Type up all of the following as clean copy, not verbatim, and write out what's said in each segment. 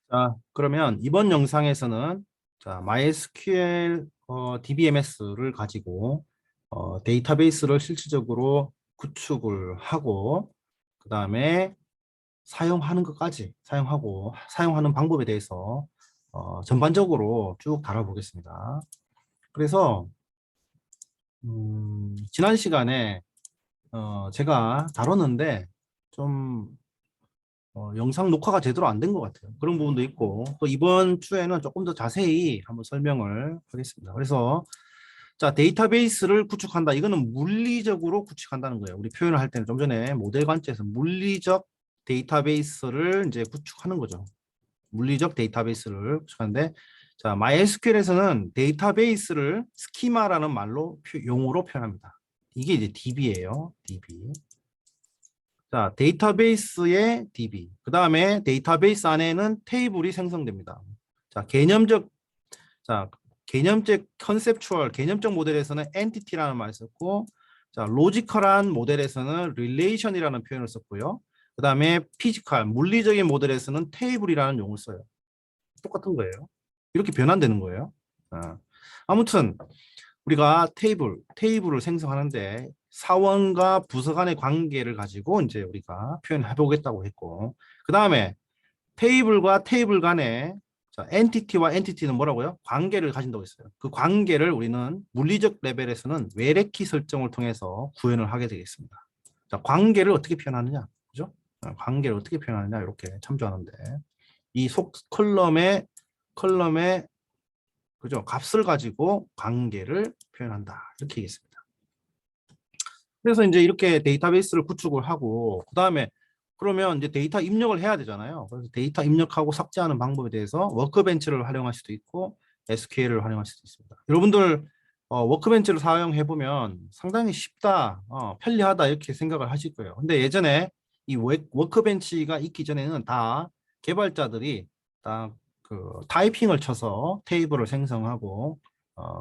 자, 그러면 이번 영상에서는 자, MySQL DBMS를 가지고 데이터베이스를 실질적으로 구축을 하고 그 다음에 사용하는 것까지 사용하고 사용하는 방법에 대해서 전반적으로 쭉 다뤄보겠습니다. 그래서 지난 시간에 제가 다뤘는데 좀 영상 녹화가 제대로 안 된 것 같아요. 그런 부분도 있고 또 이번 주에는 조금 더 자세히 한번 설명을 하겠습니다. 그래서 자, 데이터베이스를 구축한다. 이거는 물리적으로 구축한다는 거예요. 우리 표현을 할 때는 좀 전에 모델 관점에서 물리적 데이터베이스를 이제 구축하는 거죠. 물리적 데이터베이스를 구축하는데 자, MySQL에서는 데이터베이스를 스키마라는 말로 용어로 표현합니다. 이게 이제 DB예요. DB. 자, 데이터베이스의 DB. 그 다음에 데이터베이스 안에는 테이블이 생성됩니다. 자, 개념적 컨셉추얼, 개념적 모델에서는 엔티티라는 말을 썼고, 자, 로지컬한 모델에서는 릴레이션이라는 표현을 썼고요. 그 다음에 피지컬, 물리적인 모델에서는 테이블이라는 용어를 써요. 똑같은 거예요. 이렇게 변환되는 거예요. 아무튼 우리가 테이블을 생성하는데 사원과 부서 간의 관계를 가지고 이제 우리가 표현해 보겠다고 했고, 그 다음에 테이블과 테이블 간의 자, 엔티티와 엔티티는 뭐라고요? 관계를 가진다고 했어요. 그 관계를 우리는 물리적 레벨에서는 외래키 설정을 통해서 구현을 하게 되겠습니다. 자, 관계를 어떻게 표현하느냐, 그죠? 관계를 어떻게 표현하느냐 이렇게 참조하는데 이 속 컬럼의 그죠? 값을 가지고 관계를 표현한다 이렇게 얘기했습니다. 그래서 이제 이렇게 데이터베이스를 구축을 하고 그 다음에 그러면 이제 데이터 입력을 해야 되잖아요. 그래서 데이터 입력하고 삭제하는 방법에 대해서 워크벤치를 활용할 수도 있고 SQL을 활용할 수도 있습니다. 여러분들 워크벤치를 사용해 보면 상당히 쉽다, 편리하다 이렇게 생각을 하실 거예요. 근데 예전에 이 워크벤치가 있기 전에는 다 개발자들이 다 그 타이핑을 쳐서 테이블을 생성하고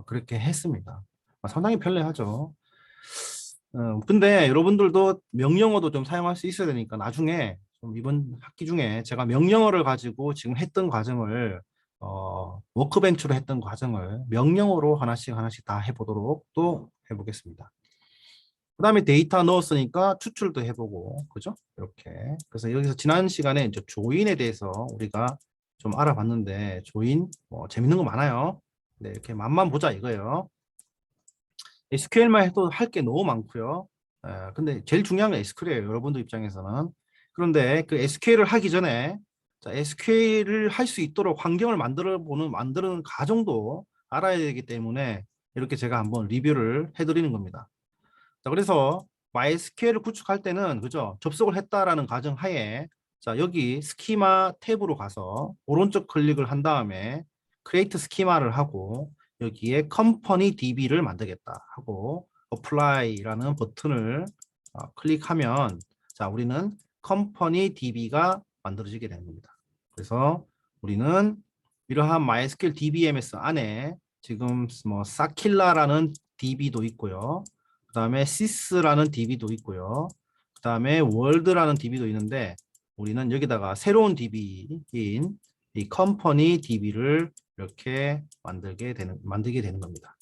그렇게 했습니다. 상당히 편리하죠. 근데 여러분들도 명령어도 좀 사용할 수 있어야 되니까 나중에 좀 이번 학기 중에 제가 명령어를 가지고 지금 했던 과정을 워크벤치로 했던 과정을 명령어로 하나씩 하나씩 다 해보도록 또 해보겠습니다. 그 다음에 데이터 넣었으니까 추출도 해보고 그죠? 이렇게 그래서 여기서 지난 시간에 이제 조인에 대해서 우리가 좀 알아봤는데 조인 뭐 재밌는 거 많아요. 네, 이렇게 맛만 보자 이거예요. SQL만 해도 할 게 너무 많고요. 근데 제일 중요한 건 SQL이에요. 여러분들 입장에서는. 그런데 그 SQL을 하기 전에 SQL을 할 수 있도록 환경을 만드는 과정도 알아야 되기 때문에 이렇게 제가 한번 리뷰를 해드리는 겁니다. 자, 그래서 MySQL을 구축할 때는 그죠? 접속을 했다라는 가정 하에 자, 여기 스키마 탭으로 가서 오른쪽 클릭을 한 다음에 크리에이트 스키마를 하고 여기에 컴퍼니 DB를 만들겠다 하고 apply라는 버튼을 클릭하면 자, 우리는 컴퍼니 DB가 만들어지게 되는 겁니다. 그래서 우리는 이러한 MySQL DBMS 안에 지금 뭐 사킬라라는 DB도 있고요. 그 다음에 시스라는 DB도 있고요. 그 다음에 월드라는 DB도 있는데 우리는 여기다가 새로운 DB인 이 컴퍼니 DB를 이렇게 만들게 되는 겁니다.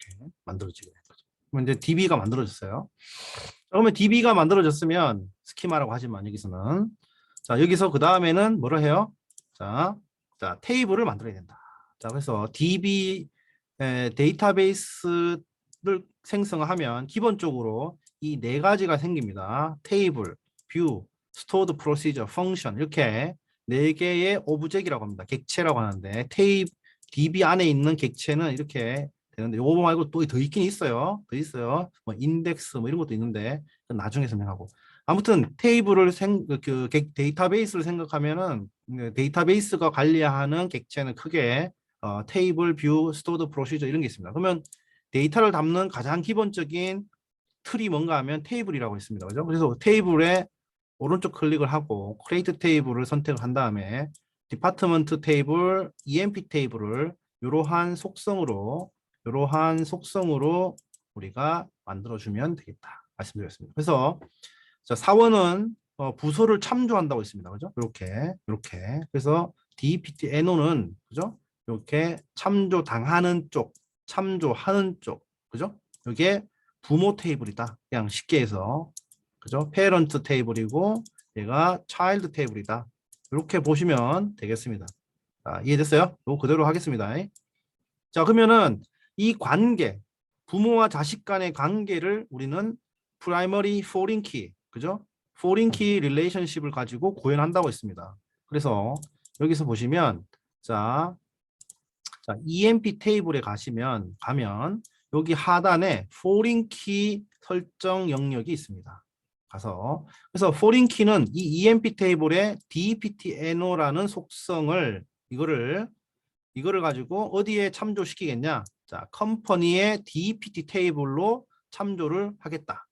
이렇게 만들어지게 되는 거죠. 그럼 이제 DB가 만들어졌어요. 그러면 DB가 만들어졌으면 스키마라고 하지만 여기서는 자 여기서 그 다음에는 뭐를 해요? 자 테이블을 만들어야 된다. 자 그래서 DB 데이터베이스를 생성하면 기본적으로 이 네 가지가 생깁니다. 테이블, 뷰, 스토어드 프로시저, 펑션 이렇게 네 개의 오브젝이라고 합니다. 객체라고 하는데 DB 안에 있는 객체는 이렇게 되는데 요거 말고 또 더 있긴 있어요. 더 있어요. 뭐 인덱스 뭐 이런 것도 있는데 나중에 설명하고. 아무튼 테이블을 데이터베이스를 생각하면은 데이터베이스가 관리하는 객체는 크게 테이블, 뷰, 스토어드 프로시저 이런 게 있습니다. 그러면 데이터를 담는 가장 기본적인 틀이 뭔가 하면 테이블이라고 했습니다. 그죠? 그래서 테이블에 오른쪽 클릭을 하고 크리에이트 테이블을 선택을 한 다음에 디파트먼트 테이블, EMP 테이블을 이러한 속성으로 우리가 만들어주면 되겠다 말씀드렸습니다. 그래서 자, 사원은 부서를 참조한다고 했습니다. 그죠? 이렇게. 그래서 DPT NO는 그죠? 이렇게 참조당하는 쪽, 참조하는 쪽, 그죠? 이게 부모 테이블이다. 그냥 쉽게 해서 그죠? 페런트 테이블이고 얘가 차일드 테이블이다. 이렇게 보시면 되겠습니다. 자, 이해됐어요? 이거 그대로 하겠습니다. 자, 그러면은 이 관계, 부모와 자식 간의 관계를 우리는 primary foreign key, 그죠? foreign key relationship을 가지고 구현한다고 했습니다. 그래서 여기서 보시면 자, EMP 테이블에 가면 여기 하단에 foreign key 설정 영역이 있습니다. 그래서 foreign key는 이 EMP 테이블의 DPTNO라는 속성을 이거를 가지고 어디에 참조시키겠냐? 자, 컴퍼니의 DPT 테이블로 참조를 하겠다.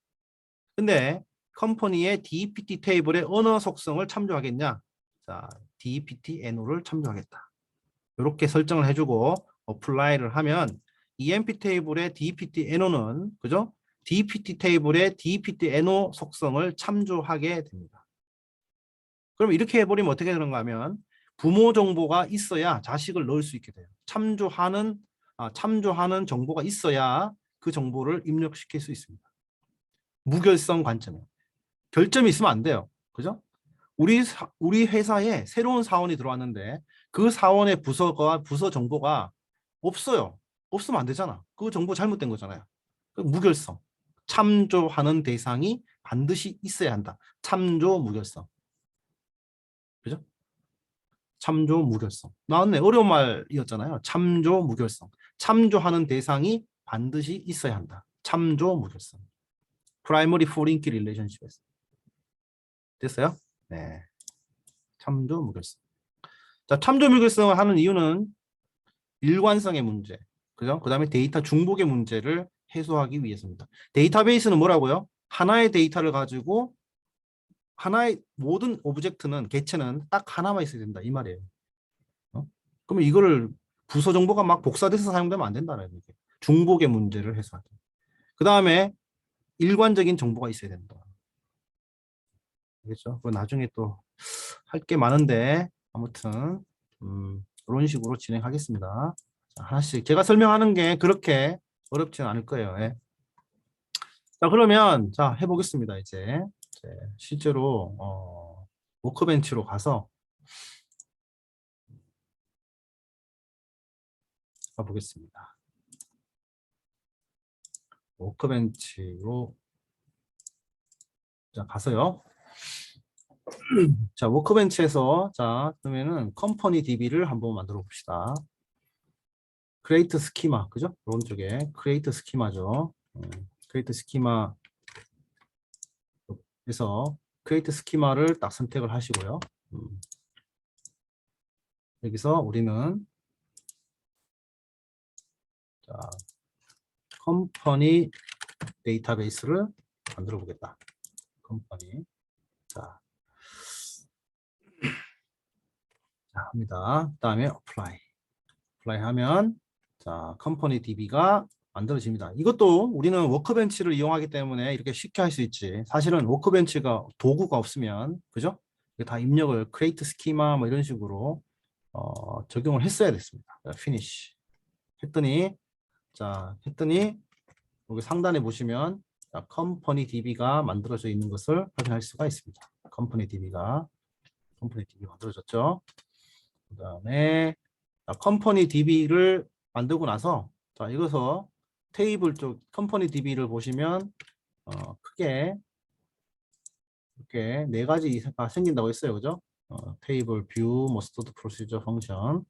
근데 컴퍼니의 DPT 테이블의 언어 속성을 참조하겠냐? 자, DPT NO를 참조하겠다. 이렇게 설정을 해주고 어플라이를 하면 EMP 테이블의 DPT NO는 그죠? DPT 테이블의 DPT NO 속성을 참조하게 됩니다. 그럼 이렇게 해버리면 어떻게 되는가 하면 부모 정보가 있어야 자식을 넣을 수 있게 돼요. 참조하는 정보가 있어야 그 정보를 입력시킬 수 있습니다. 무결성 관점에. 결점이 있으면 안 돼요. 그죠? 우리 회사에 새로운 사원이 들어왔는데 그 사원의 부서 정보가 없어요. 없으면 안 되잖아. 그 정보 잘못된 거잖아요. 무결성. 참조하는 대상이 반드시 있어야 한다. 참조 무결성. 그죠? 참조 무결성. 나왔네. 어려운 말이었잖아요. 참조 무결성. 참조하는 대상이 반드시 있어야 한다. 참조 무결성. 프라이머리 포링키 릴레이션십에서. 됐어요? 네. 참조 무결성. 자, 참조 무결성을 하는 이유는 일관성의 문제. 그죠? 그 다음에 데이터 중복의 문제를 해소하기 위해서입니다. 데이터베이스는 뭐라고요? 하나의 데이터를 가지고 하나의 모든 오브젝트는 개체는 딱 하나만 있어야 된다. 이 말이에요. 그러면 이거를 부서 정보가 막 복사돼서 사용되면 안 된다는 얘기예요. 중복의 문제를 해소하죠. 그 다음에 일관적인 정보가 있어야 된다. 알겠죠? 그 나중에 또 할 게 많은데 아무튼 그런 식으로 진행하겠습니다. 자, 하나씩 제가 설명하는 게 그렇게 어렵지는 않을 거예요. 예. 자, 그러면 자 해보겠습니다. 이제 실제로 워크벤치로 가보겠습니다. 워크벤치로 자 가서요. 자, 워크벤치에서 자, 그러면은 컴퍼니 DB를 한번 만들어 봅시다. 크레이트 스키마, 그죠? 오른쪽에 크레이트 스키마죠. 크레이트 스키마에서 크레이트 스키마를 딱 선택을 하시고요. 여기서 우리는 자, 컴퍼니 데이터베이스를 만들어 보겠다. 컴퍼니. 자, 합니다. 그다음에 apply 하면 자, 컴퍼니 DB가 만들어집니다. 이것도 우리는 워크벤치를 이용하기 때문에 이렇게 쉽게 할 수 있지. 사실은 워크벤치가 도구가 없으면 그죠? 이게 다 입력을 create 스키마 뭐 이런 식으로 적용을 했어야 됐습니다. finish 했더니 여기 상단에 보시면 자, 컴퍼니 DB가 만들어져 있는 것을 확인할 수가 있습니다. 컴퍼니 DB 만들어졌죠. 그 다음에 컴퍼니 DB를 만들고 나서 자 이것서 테이블 쪽 컴퍼니 DB를 보시면 크게 이렇게 네 가지가 생긴다고 했어요. 그죠? 테이블 뷰, 뭐 스토드 프로시저 펑션.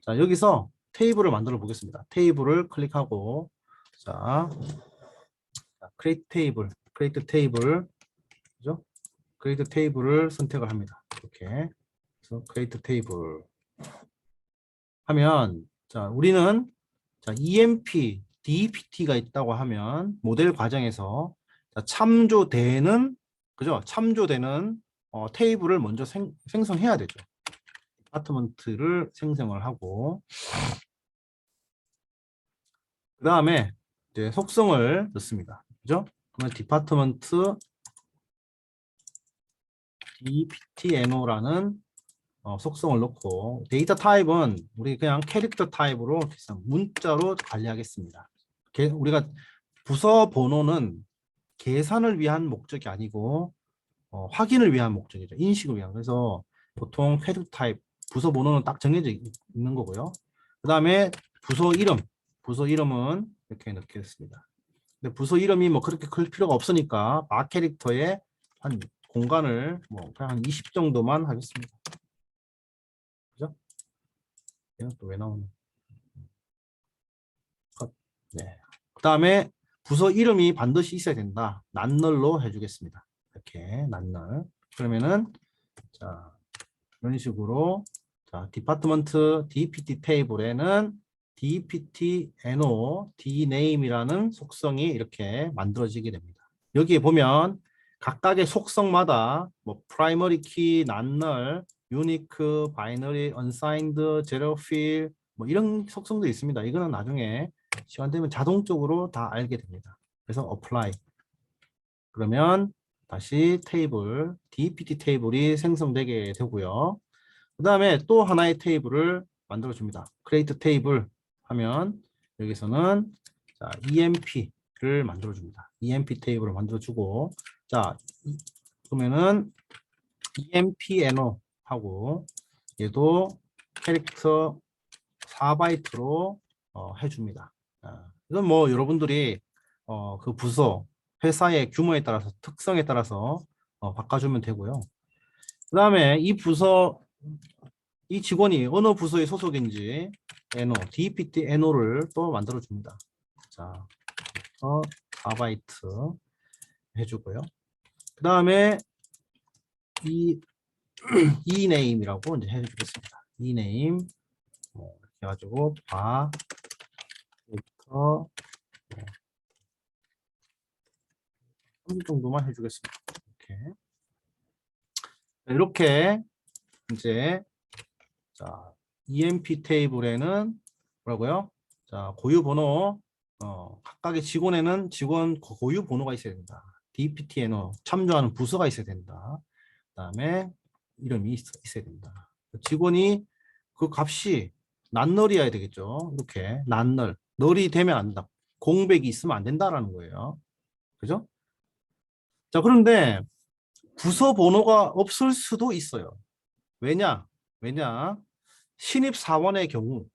자 여기서 테이블을 만들어 보겠습니다. 테이블을 클릭하고 자 크리에이트 테이블 그죠? 크리에이트 테이블을 선택을 합니다. 이렇게 그래서 크리에이트 테이블 하면 자 우리는 자 EMP, DPT가 있다고 하면 모델 과정에서 자, 참조되는 그죠? 참조되는 테이블을 먼저 생성해야 되죠. 디파트먼트를 생성을 하고 그 다음에 이제 속성을 넣습니다. 그죠? 그러면 디파트먼트 dptno라는 속성을 넣고 데이터 타입은 우리 그냥 캐릭터 타입으로 문자로 관리하겠습니다. 우리가 부서 번호는 계산을 위한 목적이 아니고 확인을 위한 목적이죠. 인식을 위한. 그래서 보통 캐릭터 타입 부서 번호는 딱 정해져 있는 거고요. 그 다음에 부서 이름은 이렇게 넣겠습니다. 근데 부서 이름이 뭐 그렇게 클 필요가 없으니까 바 캐릭터에 한 공간을 뭐 그냥 한 20 정도만 하겠습니다. 그죠? 얘는 또 왜 나오네? 네. 그 다음에 부서 이름이 반드시 있어야 된다. 난널로 해주겠습니다. 이렇게 난널. 그러면은 자 이런 식으로 자 디파트먼트 dpt 테이블에는 dptno dname이라는 속성이 이렇게 만들어지게 됩니다. 여기에 보면 각각의 속성마다 뭐 primary key, null, unique, binary, unsigned, zero field 뭐 이런 속성도 있습니다. 이거는 나중에 시간 되면 자동적으로 다 알게 됩니다. 그래서 apply 그러면 다시 테이블 dpt 테이블이 생성되게 되고요. 그 다음에 또 하나의 테이블을 만들어 줍니다. create 테이블 하면 여기서는 자, emp를 만들어 줍니다. emp 테이블을 만들어 주고 자 그러면은 empno 하고 얘도 캐릭터 4바이트로 해줍니다. 이건 뭐 여러분들이 그 부서 회사의 규모에 따라서 특성에 따라서 바꿔주면 되고요. 그 다음에 이 부서 이 직원이 어느 부서의 소속인지 NO, DPT NO를 또 만들어 줍니다. 자, 4바이트 해주고요. 그 다음에 이 eName이라고 이제 해주겠습니다. eName 이렇게 해가지고 바 데이터 3 정도만 해주겠습니다. 이렇게 이제 자 EMP 테이블에는 뭐라고요? 자 고유 번호 각각의 직원에는 직원 고유 번호가 있어야 된다. DPTNO 참조하는 부서가 있어야 된다. 그다음에 이름이 있어야 된다. 직원이 그 값이 난널이어야 되겠죠. 이렇게 난널 널이 되면 안 된다. 공백이 있으면 안 된다라는 거예요. 그죠? 자 그런데 부서 번호가 없을 수도 있어요. 왜냐? 신입사원의 경우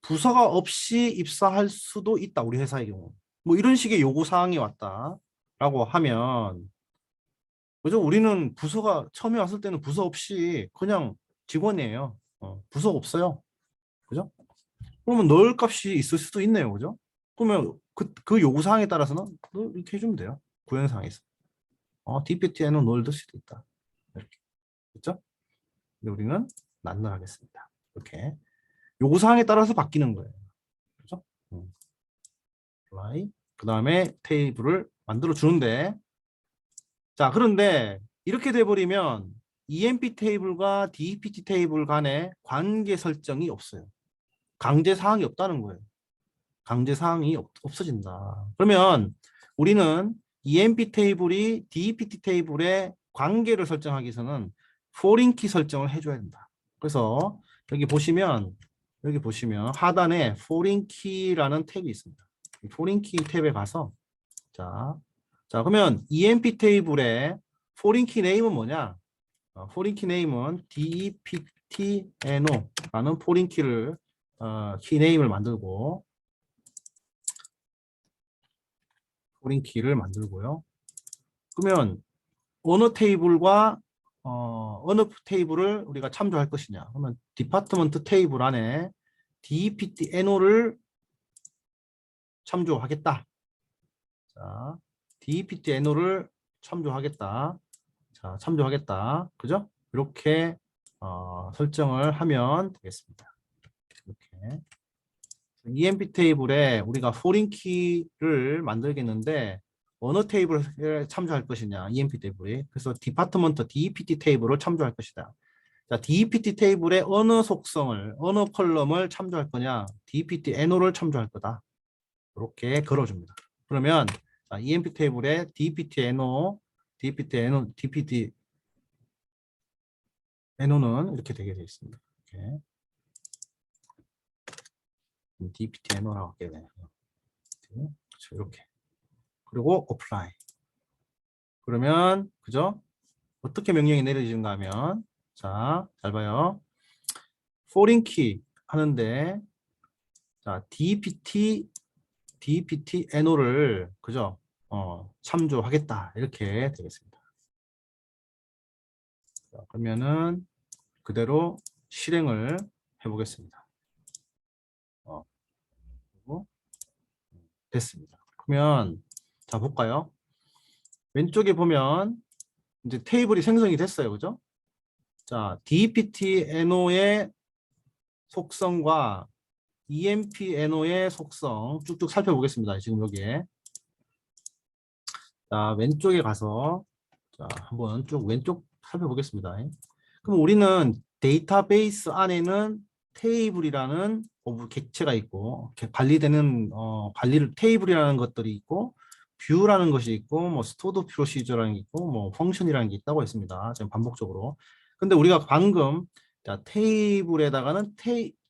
부서가 없이 입사할 수도 있다. 우리 회사의 경우. 뭐 이런 식의 요구사항이 왔다라고 하면 그죠? 우리는 부서가 처음에 왔을 때는 부서 없이 그냥 직원이에요. 부서가 없어요. 그죠? 그러면 넣을 값이 있을 수도 있네요. 그죠? 그러면 그 요구사항에 따라서는 이렇게 해주면 돼요. 구현상에서. DPT에는 넣을 수도 있다. 이렇게. 그죠? 근데 우리는 난널 하겠습니다. 이렇게. 요구사항에 따라서 바뀌는 거예요. 그죠? apply. 그 다음에 테이블을 만들어 주는데 자 그런데 이렇게 돼버리면 EMP 테이블과 DPT 테이블 간에 관계 설정이 없어요. 강제 사항이 없다는 거예요. 강제 사항이 없어진다. 그러면 우리는 EMP 테이블이 DPT 테이블의 관계를 설정하기 위해서는 foreign key 설정을 해줘야 된다. 그래서 여기 보시면 하단에 foreign key라는 탭이 있습니다. foreign key 탭에 가서 자 그러면 EMP 테이블의 foreign key name은 뭐냐? foreign key name은 deptno라는 foreign key를 key name을 만들고 foreign key를 만들고요. 그러면 어느 테이블을 우리가 참조할 것이냐? 그러면 디파트먼트 테이블 안에 deptno를 참조하겠다. 자, deptno를 참조하겠다. 자, 참조하겠다. 그죠? 이렇게 설정을 하면 되겠습니다. 이렇게. EMP 테이블에 우리가 foreign key를 만들겠는데 어느 테이블을 참조할 것이냐? EMP 테이블이. 그래서 디파트먼트 DPT 테이블을 참조할 것이다. 자, DPT 테이블의 어느 속성을, 어느 컬럼을 참조할 거냐? dptno를 참조할 거다. 이렇게 걸어줍니다. 그러면 EMP 테이블에 dptno dpt NO는 이렇게 되게 되어 있습니다. 이렇게. dpt NO라고 하게 되네요. 그렇죠. 이렇게. 그리고 apply. 그러면 그죠? 어떻게 명령이 내려지는가 하면 자, 잘 봐요. foreign key 하는데 자, dpt NO를 그죠? 참조하겠다. 이렇게 되겠습니다. 자, 그러면은 그대로 실행을 해보겠습니다. 그리고 됐습니다. 그러면 자 볼까요? 왼쪽에 보면 이제 테이블이 생성이 됐어요, 그죠? 자, dpt NO의 속성과 emp NO의 속성 쭉쭉 살펴보겠습니다. 지금 여기에 자 왼쪽에 가서 자 한번 쭉 왼쪽 살펴보겠습니다. 그럼 우리는 데이터베이스 안에는 테이블이라는 객체가 있고 관리되는 관리를 테이블이라는 것들이 있고 뷰라는 것이 있고 뭐 스토드 프로시저라는 게 있고 뭐 펑션이라는 게 있다고 했습니다. 지금 반복적으로. 근데 우리가 방금 자 테이블에다가는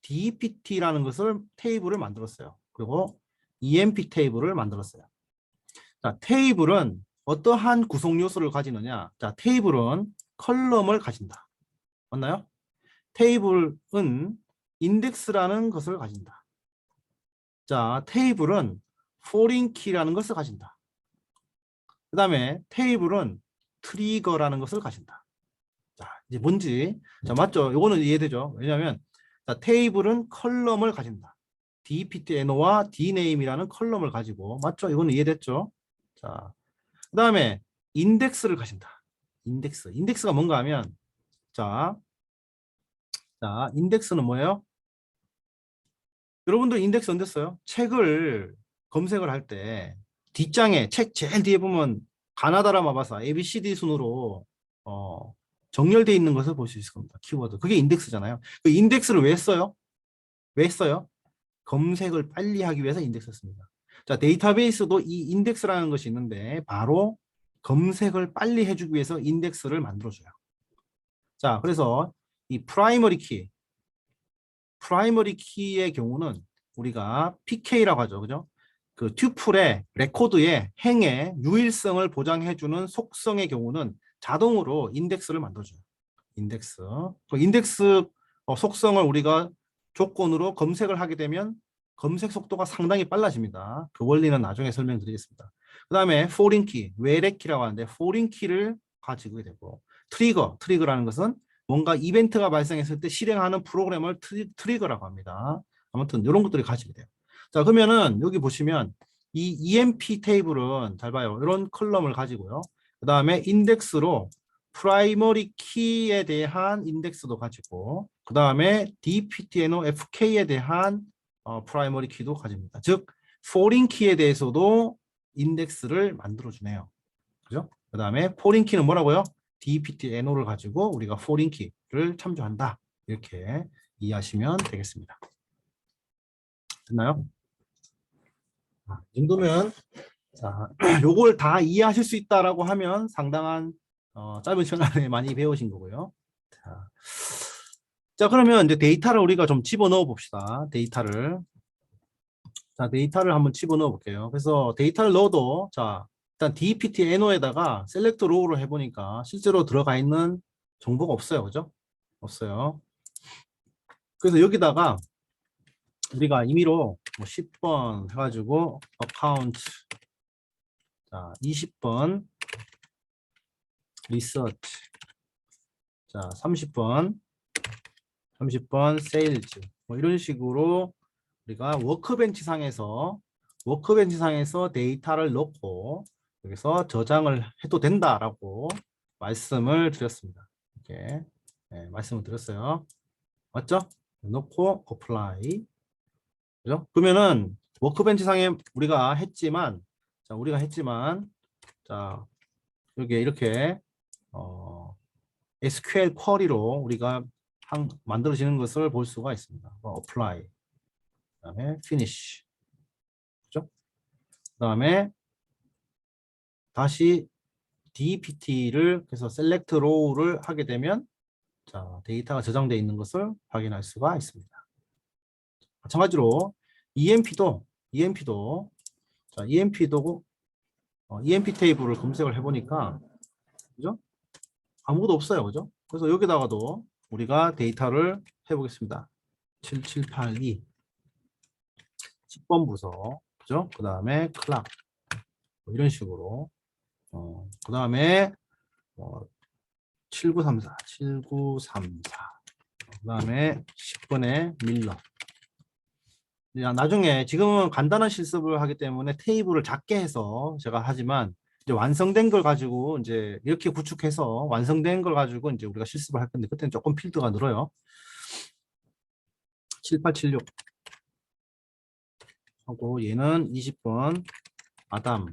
dpt라는 것을 테이블을 만들었어요. 그리고 emp 테이블을 만들었어요. 자, 테이블은 어떠한 구성 요소를 가지느냐? 자, 테이블은 컬럼을 가진다. 맞나요? 테이블은 인덱스라는 것을 가진다. 자, 테이블은 foreign key라는 것을 가진다. 그 다음에 테이블은 트리거라는 것을 가진다. 자, 이제 뭔지. 자, 맞죠? 이거는 이해되죠? 왜냐하면 자, 테이블은 컬럼을 가진다. dptNO와 dname이라는 컬럼을 가지고 맞죠? 이거는 이해됐죠? 자, 그 다음에 인덱스를 가진다. 인덱스가 뭔가 하면 자, 인덱스는 뭐예요? 여러분들 인덱스 언제 써요? 책을 검색을 할 때 뒷장에 책 제일 뒤에 보면 가나다라 마바사 ABCD 순으로 정렬되어 있는 것을 볼 수 있을 겁니다. 키워드. 그게 인덱스잖아요. 그 인덱스를 왜 써요? 왜 써요? 검색을 빨리 하기 위해서 인덱스를 씁니다. 자, 데이터베이스도 이 인덱스라는 것이 있는데 바로 검색을 빨리 해주기 위해서 인덱스를 만들어줘요. 자, 그래서 이 프라이머리 키의 경우는 우리가 PK라고 하죠. 그죠? 그 튜플의 레코드의 행의 유일성을 보장해주는 속성의 경우는 자동으로 인덱스를 만들어줘요. 인덱스. 그 인덱스 속성을 우리가 조건으로 검색을 하게 되면 검색 속도가 상당히 빨라집니다. 그 원리는 나중에 설명드리겠습니다. 그 다음에 foreign key, 외래 키라고 하는데 foreign key를 가지게 되고 트리거라는 것은 뭔가 이벤트가 발생했을 때 실행하는 프로그램을 트리거라고 합니다. 아무튼 이런 것들이 가지게 돼요. 자, 그러면은 여기 보시면 이 emp 테이블은 잘 봐요. 이런 컬럼을 가지고요. 그 다음에 인덱스로 프라이머리 키에 대한 인덱스도 가지고 그 다음에 dptNO fk에 대한 프라이머리 키도 가집니다. 즉 foreign 키에 대해서도 인덱스를 만들어주네요. 그죠? 그 다음에 foreign 키는 뭐라고요? dptNO를 가지고 우리가 foreign 키를 참조한다. 이렇게 이해하시면 되겠습니다. 됐나요? 이 정도면 자, 요걸 다 이해하실 수 있다라고 하면 상당한 짧은 시간 안에 많이 배우신 거고요. 자, 그러면 이제 데이터를 우리가 좀 집어넣어 봅시다. 데이터를 한번 집어넣어 볼게요. 그래서 데이터를 넣어도 자, 일단 dptNO에다가 셀렉트 로우로 해보니까 실제로 들어가 있는 정보가 없어요. 그죠? 없어요. 그래서 여기다가 우리가 임의로 뭐 10번 해가지고 어카운트 자 20번 리서치 자 30번 세일즈 뭐 이런 식으로 우리가 워크벤치 상에서 데이터를 넣고 여기서 저장을 해도 된다라고 말씀을 드렸습니다. 이렇게 말씀을 드렸어요. 맞죠? 넣고 apply 그죠? 그러면은 워크벤치 상에 우리가 했지만 자 여기 이렇게 SQL 쿼리로 우리가 만들어지는 것을 볼 수가 있습니다. apply 그다음에 finish 그죠? 그다음에 다시 DPT를 그래서 select row를 하게 되면 자, 데이터가 저장되어 있는 것을 확인할 수가 있습니다. 마찬가지로 EMP도 자, EMP 테이블을 검색을 해보니까 그죠? 아무것도 없어요. 그죠? 그래서 여기다가도 우리가 데이터를 해보겠습니다. 7782 10번 부서 그죠? 그 다음에 클락 이런 식으로 그 다음에 7934 그 다음에 10번에 밀러. 나중에 지금은 간단한 실습을 하기 때문에 테이블을 작게 해서 제가 하지만 이제 완성된 걸 가지고 이제 이렇게 구축해서 완성된 걸 가지고 이제 우리가 실습을 할 건데 그때는 조금 필드가 늘어요. 7876 하고 얘는 20번 아담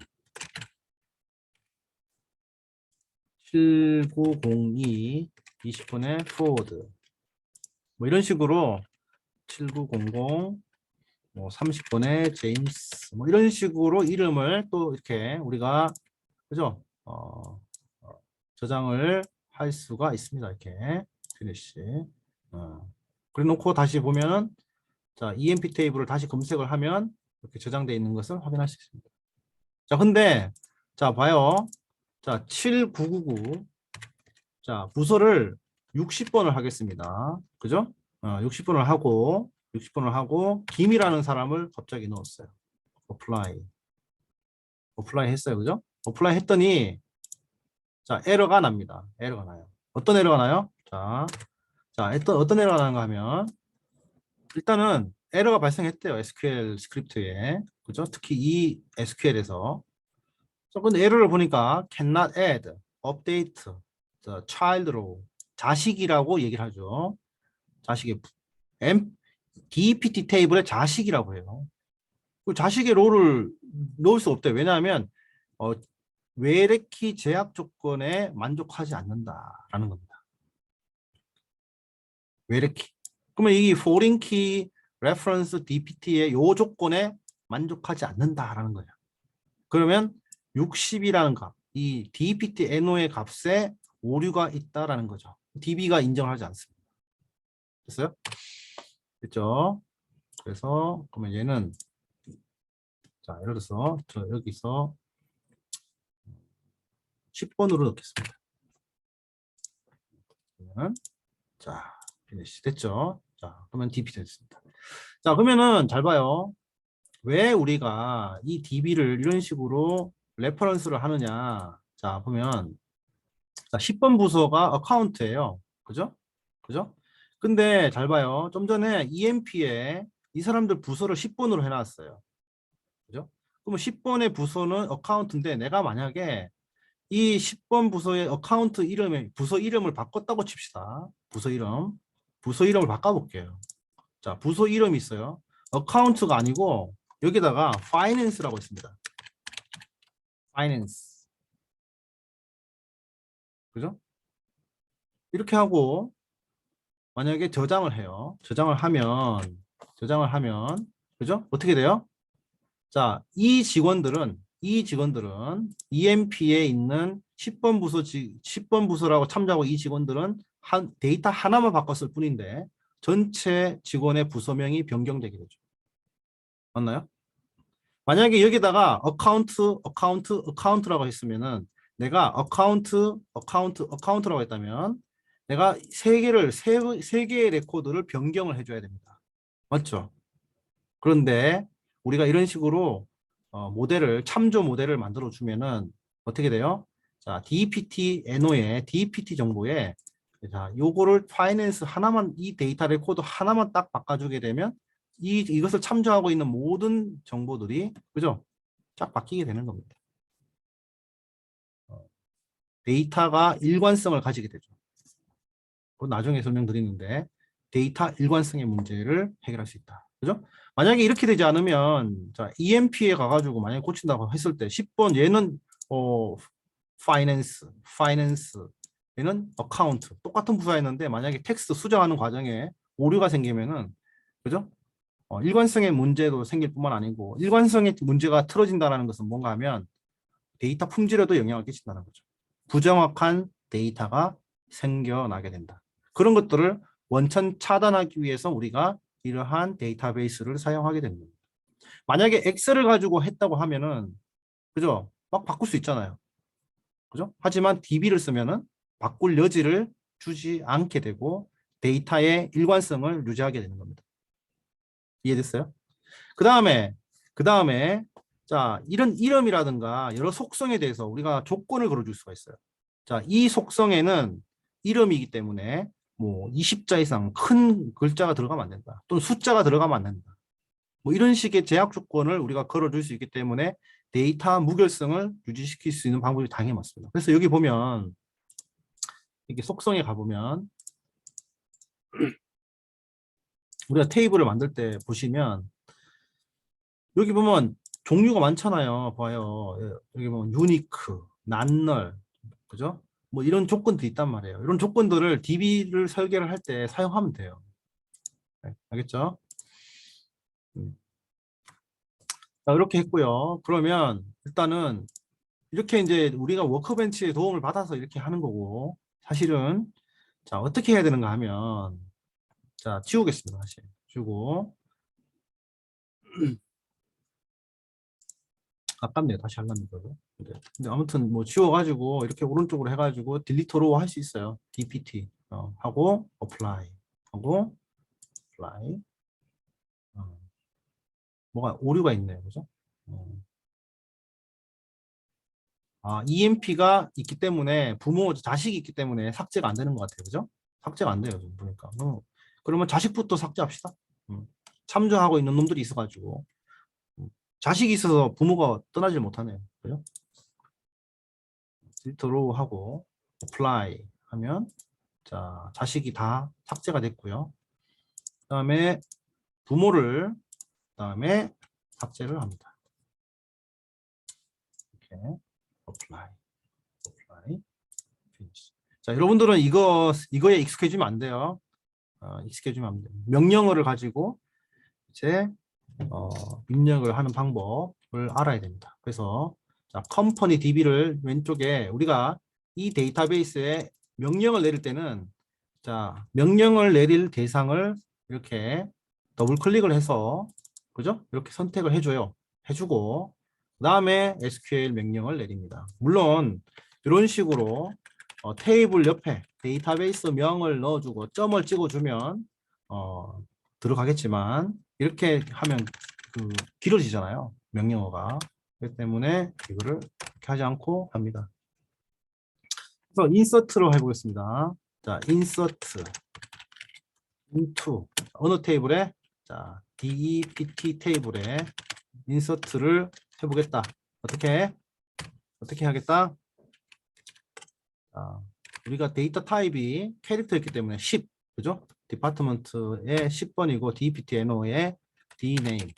7902 20번에 포워드 뭐 이런 식으로 7900 뭐 30번에 제임스 뭐 이런 식으로 이름을 또 이렇게 우리가 그죠? 저장을 할 수가 있습니다. 이렇게 피니시. 그래 놓고 다시 보면은 자 EMP 테이블을 다시 검색을 하면 이렇게 저장되어 있는 것을 확인할 수 있습니다. 자 근데 자 봐요. 자 7999 자 부서를 60번을 하겠습니다. 그죠? 60번을 하고 김이라는 사람을 갑자기 넣었어요. 어플라이 했어요. 그죠? 어플라이 했더니 자 에러가 납니다. 에러가 나요. 어떤 에러가 나요? 자 어떤 에러가 나는가 하면 일단은 에러가 발생했대요. SQL 스크립트에. 그죠? 특히 이 SQL에서. 근데 에러를 보니까 cannot add, update, the child row. 자식이라고 얘기를 하죠. 자식의 DPT 테이블의 자식이라고 해요. 그 자식의 롤을 넣을 수 없대요. 왜냐하면 외래키 제약 조건에 만족하지 않는다라는 겁니다. 외래키. 그러면 이 foreign key reference DPT의 요 조건에 만족하지 않는다라는 거예요. 그러면 60이라는 값, 이 DPT NO의 값에 오류가 있다라는 거죠. DB가 인정하지 않습니다. 됐어요? 됐죠? 그래서 그러면 얘는 자 예를 들어서 저 여기서 10번으로 넣겠습니다. 그러면 자 피니시 됐죠? 자 그러면 DPT 됐습니다. 자 그러면은 잘 봐요. 왜 우리가 이 DB를 이런 식으로 레퍼런스를 하느냐? 자 보면 자 10번 부서가 어카운트예요. 그죠? 그죠? 근데 잘 봐요. 좀 전에 EMP에 이 사람들 부서를 10번으로 해놨어요. 그죠? 그러면 10번의 부서는 어카운트인데 내가 만약에 이 10번 부서의 어카운트 이름에 부서 이름을 바꿨다고 칩시다. 부서 이름을 바꿔볼게요. 자, 부서 이름이 있어요. 어카운트가 아니고 여기다가 finance라고 있습니다. finance. 그죠? 이렇게 하고 만약에 저장을 해요. 저장을 하면 그죠? 어떻게 돼요? 자, 이 직원들은 EMP에 있는 10번 부서라고 참조하고 이 직원들은 데이터 하나만 바꿨을 뿐인데 전체 직원의 부서명이 변경되게 되죠. 맞나요? 만약에 여기다가 어카운트라고 했으면은 내가 어카운트라고 했다면 내가 세 개의 레코드를 변경을 해줘야 됩니다. 맞죠? 그런데 우리가 이런 식으로 참조 모델을 만들어 주면은 어떻게 돼요? 자, DPT NO의 DPT 정보에 자, 요거를 파이낸스 하나만 이 데이터 레코드 하나만 딱 바꿔주게 되면 이것을 참조하고 있는 모든 정보들이 그죠? 쫙 바뀌게 되는 겁니다. 데이터가 일관성을 가지게 되죠. 나중에 설명드리는데 데이터 일관성의 문제를 해결할 수 있다. 그죠? 만약에 이렇게 되지 않으면 자, EMP에 가가지고 만약에 고친다고 했을 때 10번 얘는 파이낸스 얘는 어카운트 똑같은 부사였는데 만약에 텍스트 수정하는 과정에 오류가 생기면은 그죠? 일관성의 문제도 생길 뿐만 아니고 일관성의 문제가 틀어진다는 것은 뭔가 하면 데이터 품질에도 영향을 끼친다는 거죠. 부정확한 데이터가 생겨나게 된다. 그런 것들을 원천 차단하기 위해서 우리가 이러한 데이터베이스를 사용하게 됩니다. 만약에 엑셀을 가지고 했다고 하면은 그죠? 막 바꿀 수 있잖아요. 그죠? 하지만 DB를 쓰면은 바꿀 여지를 주지 않게 되고 데이터의 일관성을 유지하게 되는 겁니다. 이해됐어요? 그 다음에 자, 이런 이름이라든가 여러 속성에 대해서 우리가 조건을 걸어줄 수가 있어요. 자, 이 속성에는 이름이기 때문에 뭐 20자 이상 큰 글자가 들어가면 안 된다. 또는 숫자가 들어가면 안 된다. 뭐 이런 식의 제약 조건을 우리가 걸어줄 수 있기 때문에 데이터 무결성을 유지시킬 수 있는 방법이 당연히 맞습니다. 그래서 여기 보면 이렇게 속성에 가보면 우리가 테이블을 만들 때 보시면 여기 보면 종류가 많잖아요. 봐요. 여기 보면 유니크, 난널, 그죠? 뭐 이런 조건들이 있단 말이에요. 이런 조건들을 DB를 설계를 할 때 사용하면 돼요. 네, 알겠죠? 자, 이렇게 했고요. 그러면 일단은 이렇게 이제 우리가 워크벤치의 도움을 받아서 이렇게 하는 거고 사실은 자 어떻게 해야 되는가 하면 자 지우겠습니다. 다시 지우고 아깝네요. 다시 하려는 거고. 근데 아무튼 뭐 지워가지고 이렇게 오른쪽으로 해가지고 딜리터로 할 수 있어요. DPT 하고 apply 하고 apply 뭐가 오류가 있네요. 그죠? EMP가 있기 때문에 부모 자식이 있기 때문에 삭제가 안 되는 것 같아요. 그죠? 삭제가 안 돼요. 지금 보니까. 그러면 자식부터 삭제합시다. 참조하고 있는 놈들이 있어가지고 자식이 있어서 부모가 떠나질 못하네요. 그죠? 딜리터로 하고 apply 하면 자 자식이 다 삭제가 됐고요. 그 다음에 부모를 그다음에 삭제를 합니다. 이렇게 apply, apply, finish. 자 여러분들은 이거에 익숙해지면 안 돼요. 익숙해지면 안 돼요. 명령어를 가지고 이제 입력을 하는 방법을 알아야 됩니다. 그래서 자, 컴퍼니 DB를 왼쪽에 우리가 이 데이터베이스에 명령을 내릴 때는 자 명령을 내릴 대상을 이렇게 더블 클릭을 해서 그죠? 이렇게 선택을 해줘요. 해주고 그 다음에 SQL 명령을 내립니다. 물론 이런 식으로 테이블 옆에 데이터베이스 명을 넣어주고 점을 찍어주면 들어가겠지만 이렇게 하면 그 길어지잖아요. 명령어가. 그렇기 때문에 이거를 이렇게 하지 않고 합니다. 그래서 인서트로 해보겠습니다. 자, 인서트 into 어느 테이블에 자 DEPT 테이블에 인서트를 해보겠다. 어떻게 하겠다? 자, 우리가 데이터 타입이 캐릭터였기 때문에 10 그죠? 디파트먼트의 10번이고 DEPT NO의 DNAME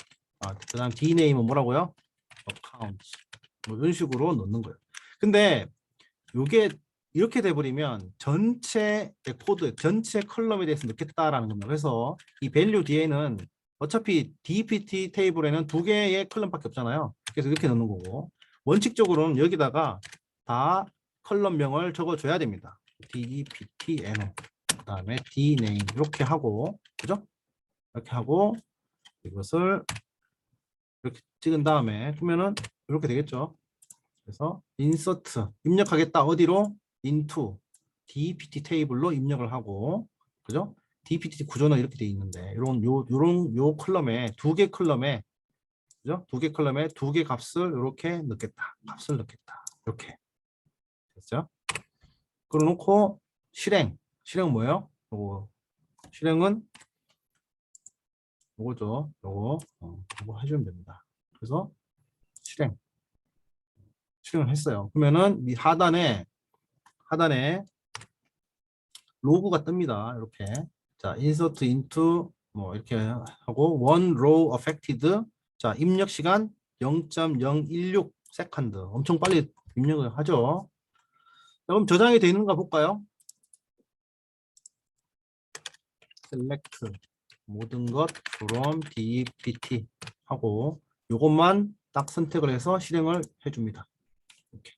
그 다음 DNAME은 뭐라고요? account 뭐 이런 식으로 넣는 거예요. 근데 이게 이렇게 돼버리면 전체 코드, 전체 컬럼에 대해서 넣겠다라는 겁니다. 그래서 이 value 뒤에는 어차피 DPT 테이블에는 2개의 컬럼밖에 없잖아요. 그래서 이렇게 넣는 거고 원칙적으로는 여기다가 다 컬럼명을 적어줘야 됩니다. DPT NO 그 다음에 DNAME 이렇게 하고 그죠? 이렇게 하고 이것을 이렇게 찍은 다음에 그러면은 이렇게 되겠죠. 그래서 insert 입력하겠다 어디로 into DPT 테이블로 입력을 하고 그죠? DPT 구조는 이렇게 돼 있는데 요런 컬럼에 2개 컬럼에 그죠? 2개 컬럼에 2개 값을 이렇게 넣겠다. 값을 넣겠다. 이렇게 됐죠? 그러놓고 실행은 뭐예요? 실행은 요거죠. 요거 해주면 됩니다. 그래서 실행을 했어요. 그러면은 이 하단에 로그가 뜹니다. 이렇게 자 insert into 뭐 이렇게 하고 one row affected 자 입력 시간 0.016 세컨드 엄청 빨리 입력을 하죠. 자, 그럼 저장이 되어 있는가 볼까요? select 모든 것 from dpt 하고 요것만 딱 선택을 해서 실행을 해줍니다. 이렇게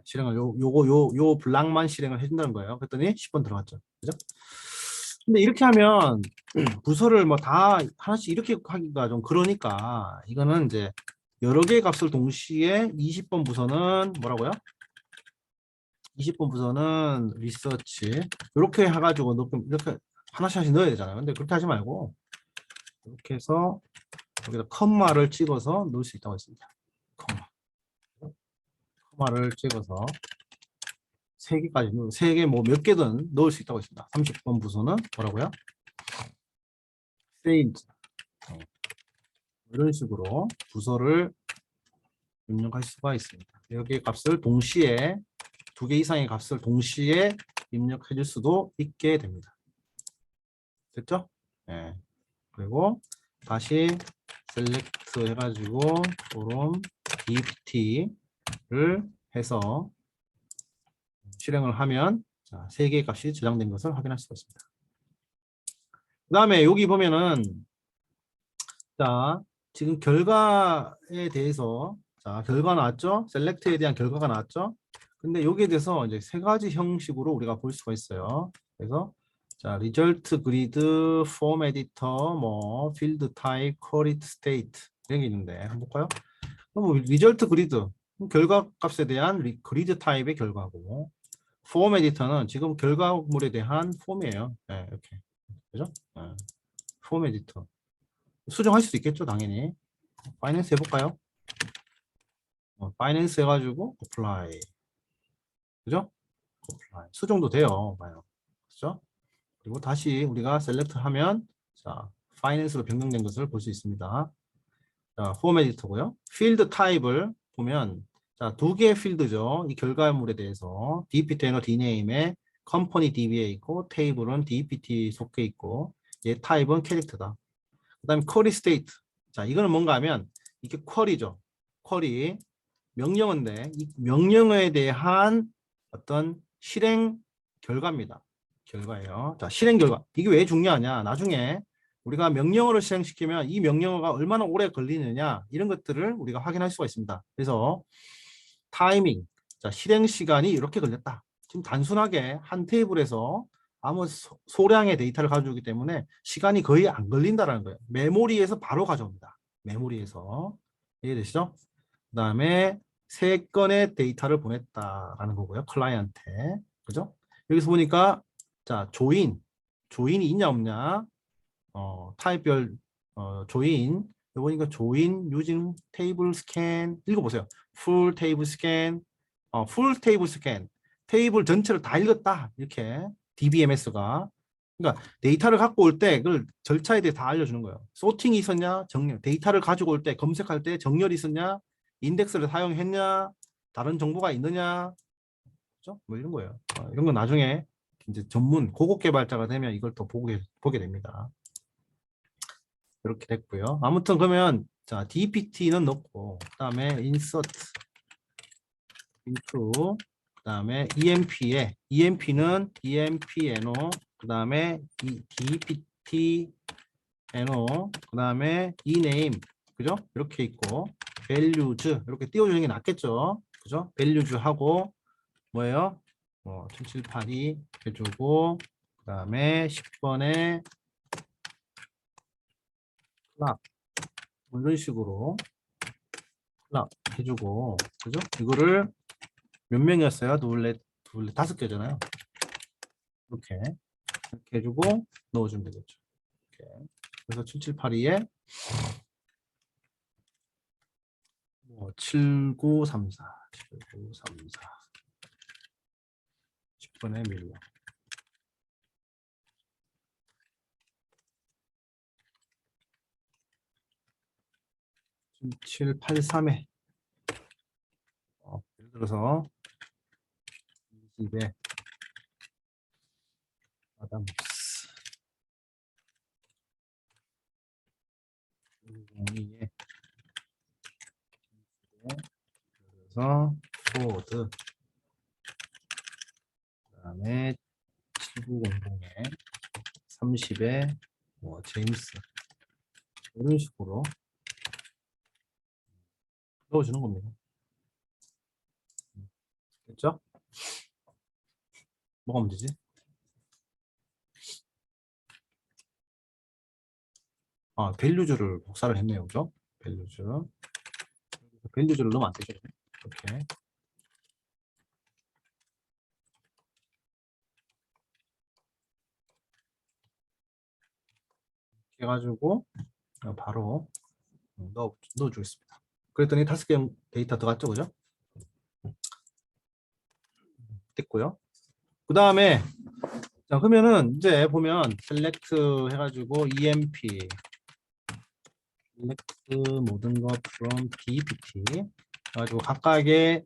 실행을 요 블락만 실행을 해준다는 거예요. 그랬더니 10번 들어갔죠. 그죠? 근데 이렇게 하면 부서를 뭐 다 하나씩 이렇게 하기가 좀 그러니까 이거는 이제 여러 개의 값을 동시에 20번 부서는 뭐라고요? 20번 부서는 리서치 이렇게 해가지고 이렇게 하나씩 넣어야 되잖아요. 근데 그렇게 하지 말고 이렇게 해서 여기다 컴마를 찍어서 넣을 수 있다고 했습니다. 컴마를 찍어서 3개까지, 3개 뭐 몇 개든 넣을 수 있다고 했습니다. 30번 부서는 뭐라고요? 세인트. 이런 식으로 부서를 입력할 수가 있습니다. 여기의 값을 동시에 2개 이상의 값을 동시에 입력해 줄 수도 있게 됩니다. 됐죠? 네. 그리고 다시 셀렉트 해가지고 forum dpt를 해서 실행을 하면 자, 3개의 값이 저장된 것을 확인할 수가 있습니다. 그 다음에 여기 보면은 자 지금 결과에 대해서 자 결과 나왔죠? 셀렉트에 대한 결과가 나왔죠? 근데 여기에 대해서 이제 3가지 형식으로 우리가 볼 수가 있어요. 그래서 자 result grid, form editor, 뭐 field type, query state 이런 게 있는데 한번 볼까요? 그럼 result grid 결과 값에 대한 grid 타입의 결과고 form editor는 지금 결과물에 대한 폼이에요. 네, 이렇게 그죠? 네. form editor 수정할 수도 있겠죠, 당연히. 파이낸스 해볼까요? 파이낸스 해가지고 apply 그죠? apply 수정도 돼요. 봐요. 그죠? 그리고 다시 우리가 셀렉트 하면 자 파이낸스로 변경된 것을 볼 수 있습니다. 자 폼 에디터고요. 필드 타입을 보면 자 2개의 필드죠. 이 결과물에 대해서 dpt 해너 dname에 컴퍼니 db에 있고 테이블은 dpt 속해 있고 얘 타입은 캐릭터다. 그 다음에 쿼리 스테이트 자 이거는 뭔가 하면 이게 쿼리죠. 쿼리 명령어인데 이 명령어에 대한 어떤 실행 결과입니다. 결과예요. 자, 실행 결과. 이게 왜 중요하냐? 나중에 우리가 명령어를 실행시키면 이 명령어가 얼마나 오래 걸리느냐 이런 것들을 우리가 확인할 수가 있습니다. 그래서 타이밍, 자, 실행 시간이 이렇게 걸렸다. 지금 단순하게 한 테이블에서 아무 소량의 데이터를 가지고 오기 때문에 시간이 거의 안 걸린다는 거예요. 메모리에서 바로 가져옵니다. 메모리에서. 이해되시죠? 그 다음에 3건의 데이터를 보냈다라는 거고요. 클라이언트에. 그죠? 여기서 보니까 자, 조인이 있냐 없냐? 타입별 조인. 보니까 조인 using table scan 읽어보세요. full table scan, full table scan. 테이블 전체를 다 읽었다. 이렇게 DBMS가. 그러니까 데이터를 갖고 올 때 그걸 절차에 대해 다 알려주는 거예요. 소팅이 있었냐, 정렬. 데이터를 가지고 올 때 검색할 때 정렬이 있었냐, 인덱스를 사용했냐, 다른 정보가 있느냐, 그죠? 뭐 이런 거예요. 이런 건 나중에 이제 전문 고급 개발자가 되면 이걸 더 보게 됩니다. 이렇게 됐고요. 아무튼 그러면 자 dpt는 넣고 그다음에 insert into 그다음에 emp는 empno 그다음에 dpt no 그다음에 ename 그죠? 이렇게 있고 values 이렇게 띄워주는 게 낫겠죠? 그죠? values 하고 뭐예요? 7782 해주고 그다음에 10번에 클락 이런 식으로 클락 해주고 그죠? 이거를 몇 명이었어요? 둘, 넷, 5개잖아요. 이렇게 해주고 넣어주면 되겠죠. 이렇게. 그래서 7782에 7934 10번에 밀려 7783에 예를 들어서 20에 아담스 102에 그래서 포드 그 다음에 7900에 30에 제임스 이런 식으로 넣어주는 겁니다. 됐죠? 뭐가 문제지? 밸류즈를 복사를 했네요. 그죠? 밸류즈를 넣으면 안 되죠. 이렇게 해가지고 바로 넣어주겠습니다. 그랬더니 5개 데이터 들어갔죠. 그죠? 됐고요. 그 다음에 자 그러면은 이제 보면 select 해가지고 emp select 모든 것 from dpt 해가지고 각각의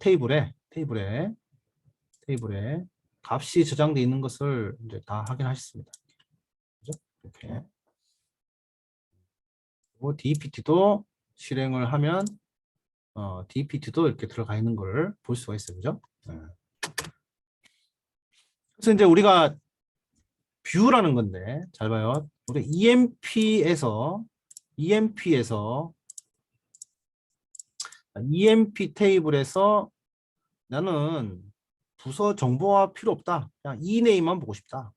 테이블에 값이 저장되어 있는 것을 이제 다 확인하셨습니다. 그죠? 이렇게. 그리고 dpt도 실행을 하면 dpt도 이렇게 들어가 있는 걸 볼 수가 있어요. 그죠? 네. 그래서 이제 우리가 뷰라는 건데 잘 봐요. 우리 EMP 테이블에서 나는 부서 정보가 필요 없다. 그냥 이네임만 보고 싶다.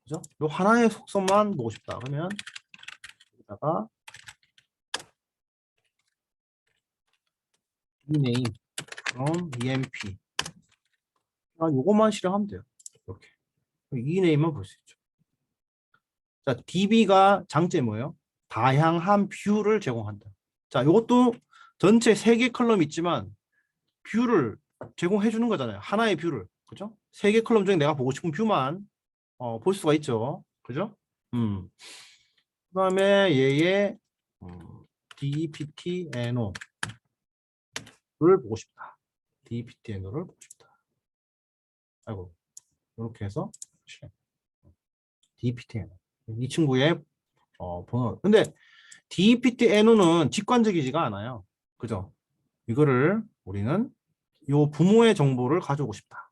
그죠? 요 하나의 속성만 보고 싶다. 그러면 여기다가 이네임 from EMP 요것만 실행하면 돼요. 이렇게 이네임만 볼 수 있죠. 자, DB가 장점이 뭐예요? 다양한 뷰를 제공한다. 자, 이것도 전체 3개 컬럼 있지만 뷰를 제공해 주는 거잖아요. 하나의 뷰를. 그죠? 3개 컬럼 중에 내가 보고 싶은 뷰만 볼 수가 있죠. 그죠? 그다음에 얘의 DPT-NO를 보고 싶다. DPT-NO를 보고 싶다. 아이고, 이렇게 해서 DPT-NO. 이 친구의 번호. 근데 DPT-NO는 직관적이지가 않아요. 그죠? 이거를 우리는 요 부모의 정보를 가져오고 싶다.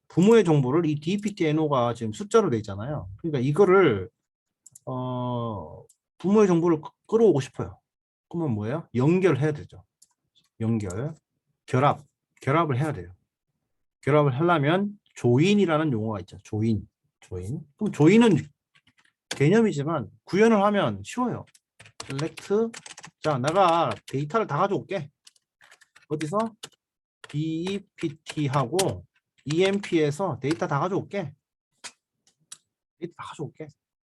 부모의 정보를 이 DPT-NO가 지금 숫자로 돼 있잖아요. 그러니까 이거를 부모의 정보를 끌어오고 싶어요. 그러면 뭐예요? 연결해야 되죠. 결합을 해야 돼요. 결합을 하려면 조인이라는 용어가 있죠. 조인. 그럼 조인은 개념이지만 구현을 하면 쉬워요. select. 자, 내가 데이터를 다 가져올게. 어디서? DPT하고 EMP에서 데이터 다 가져올게.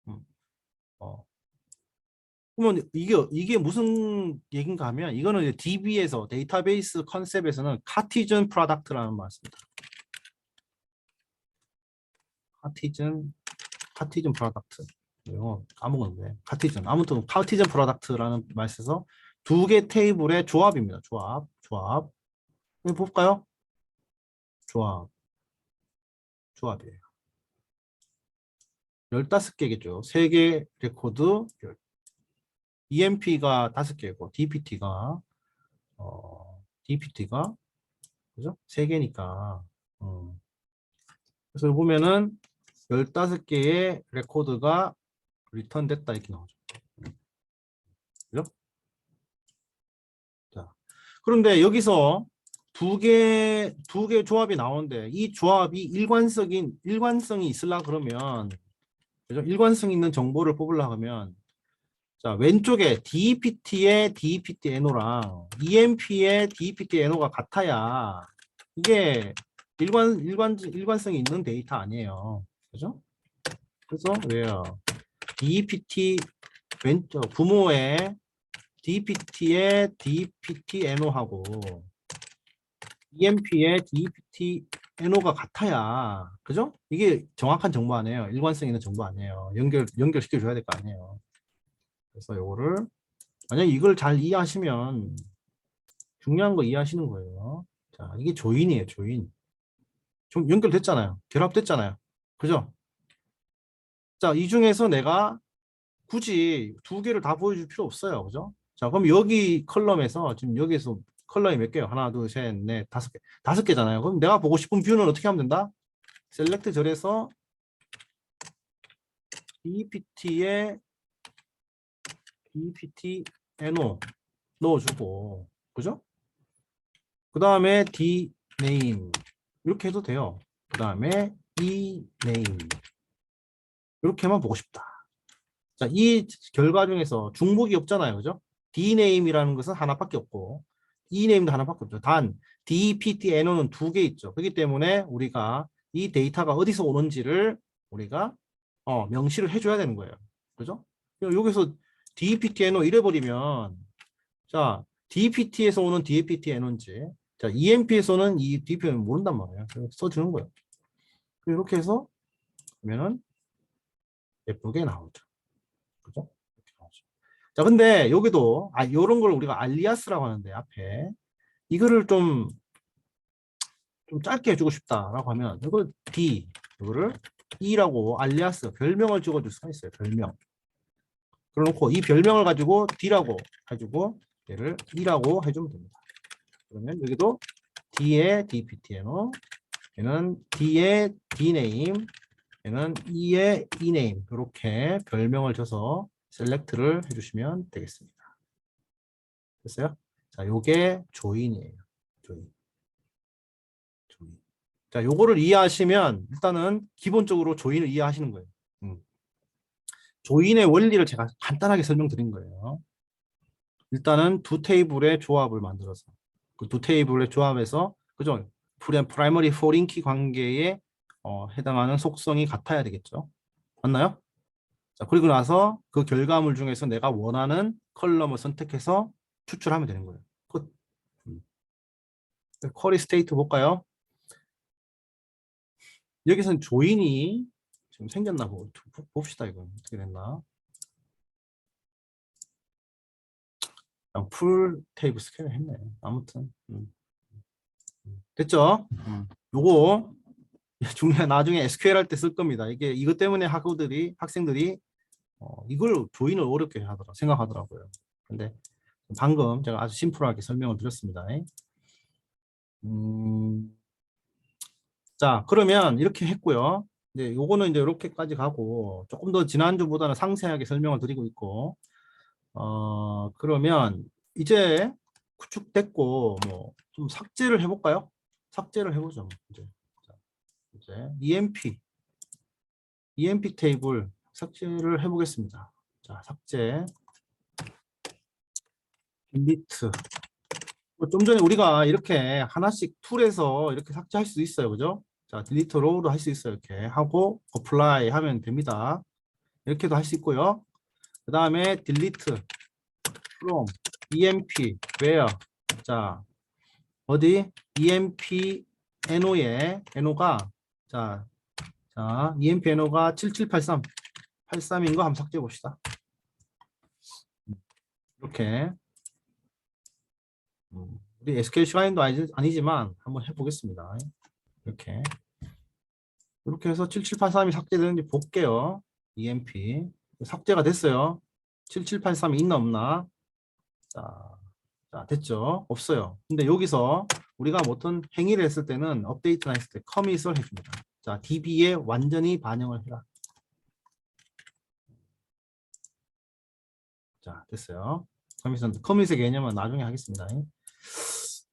음. 그러면 이게 무슨 얘기인가 하면 이거는 이제 DB에서 데이터베이스 컨셉에서는 카티전 프로덕트라는 말 씁니다. 카티전 프로덕트. 이거 까먹었는데 카티전. 아무튼 카티전 프로덕트라는 말 써서 2개 테이블의 조합입니다. 조합. 한번 볼까요? 조합이에요. 15개겠죠. 3개 레코드, EMP가 5개고 DPT가 그죠? 3개니까. 그래서 보면은 15개의 레코드가 리턴 됐다 이렇게 나오죠. 그죠? 자, 그런데 여기서 두 개 조합이 나오는데 이 조합이 일관성이 있으려 그러면 그죠? 일관성 있는 정보를 뽑으려 하면 자, 왼쪽에 DPT의 DPT-NO랑 EMP의 DPT-NO가 같아야 이게 일관성이 있는 데이터 아니에요. 그죠? 그래서 왜요? DPT 왼쪽 부모의 DPT의 DPT-NO하고 EMP의 DPT-NO가 같아야 그죠? 이게 정확한 정보 아니에요. 일관성 있는 정보 아니에요. 연결시켜 줘야 될 거 아니에요. 그래서 요거를 만약 이걸 잘 이해하시면 중요한 거 이해하시는 거예요. 자, 이게 조인이에요. 좀 연결됐잖아요. 결합됐잖아요. 그죠? 자, 이 중에서 내가 굳이 2개를 다 보여줄 필요 없어요. 그죠? 자, 그럼 여기 컬럼에서 지금 여기서 컬럼이 몇 개요? 하나, 둘, 셋, 넷, 5개. 5개잖아요. 그럼 내가 보고 싶은 뷰는 어떻게 하면 된다? 셀렉트 절에서 DPT에 DPT NO 넣어주고, 그죠? 그 다음에 D name 이렇게 해도 돼요. 그 다음에 E name 이렇게만 보고 싶다. 자, 이 결과 중에서 중복이 없잖아요. 그죠? D name이라는 것은 하나밖에 없고 E name도 하나밖에 없죠. 단 DPTNO는 두 개 있죠. 그렇기 때문에 우리가 이 데이터가 어디서 오는지를 우리가 명시를 해줘야 되는 거예요. 그죠? 여기서 DPTNO 이래버리면 자, DPT에서 오는 DPTNO인지 자, EMP에서는 이 DPTNO 모른단 말이에요. 그래서 써주는 거예요. 이렇게 해서 그러면은 예쁘게 나오죠. 그죠? 이렇게 나오죠. 자, 근데 여기도 요런 걸 우리가 알리아스라고 하는데 앞에 이거를 좀 짧게 해주고 싶다라고 하면 이걸 D, 이거를 E라고 알리아스 별명을 적어줄 수가 있어요. 별명. 그래놓고 이 별명을 가지고 D라고 해주고 얘를 E라고 해주면 됩니다. 그러면 여기도 D의 DPTNO, 얘는 D의 Dname, 얘는 E의 Ename 이렇게 별명을 줘서 셀렉트를 해주시면 되겠습니다. 됐어요? 자, 요게 조인이에요. 조인. 조인. 자, 요거를 이해하시면 일단은 기본적으로 조인을 이해하시는 거예요. 조인의 원리를 제가 간단하게 설명드린 거예요. 일단은 두 테이블의 조합을 만들어서 그 두 테이블의 조합에서 그죠? 프라이머리 포링키 관계에 해당하는 속성이 같아야 되겠죠. 맞나요? 자, 그리고 나서 그 결과물 중에서 내가 원하는 컬럼을 선택해서 추출하면 되는 거예요. 끝. 쿼리 스테이트 볼까요? 여기서는 조인이 지금 생겼나 봅시다. 이거 어떻게 됐나? 풀 테이블 스캔을 했네. 아무튼 됐죠? 요거 중요한 나중에 SQL 할 때 쓸 겁니다. 이게 이것 때문에 학생들이 이걸 조인을 어렵게 생각하더라고요. 근데 방금 제가 아주 심플하게 설명을 드렸습니다. 자, 그러면 이렇게 했고요. 이제 요거는 이제 이렇게까지 가고 조금 더 지난주보다는 상세하게 설명을 드리고 있고 그러면 이제 구축됐고 뭐 좀 삭제를 해볼까요? 삭제를 해보죠. 이제 EMP 테이블 삭제를 해보겠습니다. 자, 삭제, 딜리트. 좀 전에 우리가 이렇게 하나씩 툴에서 이렇게 삭제할 수 있어요. 그죠? 자, 딜리트 로우도 할 수 있어요. 이렇게 하고 어플라이 하면 됩니다. 이렇게도 할 수 있고요. 그 다음에 딜리트 from emp where 자 어디 emp no가 자 emp no가 7783 83인 거 한번 삭제해 봅시다. 이렇게 우리 SQL 시간도 아니지만 한번 해보겠습니다. 이렇게 해서 7783이 삭제되는지 볼게요. emp 삭제가 됐어요. 7783이 있나 없나? 자, 됐죠? 없어요. 근데 여기서 우리가 어떤 행위를 했을 때는 업데이트나 했을 때 커밋을 해줍니다. 자, DB에 완전히 반영을 해라. 자, 됐어요. 커밋의 개념은 나중에 하겠습니다.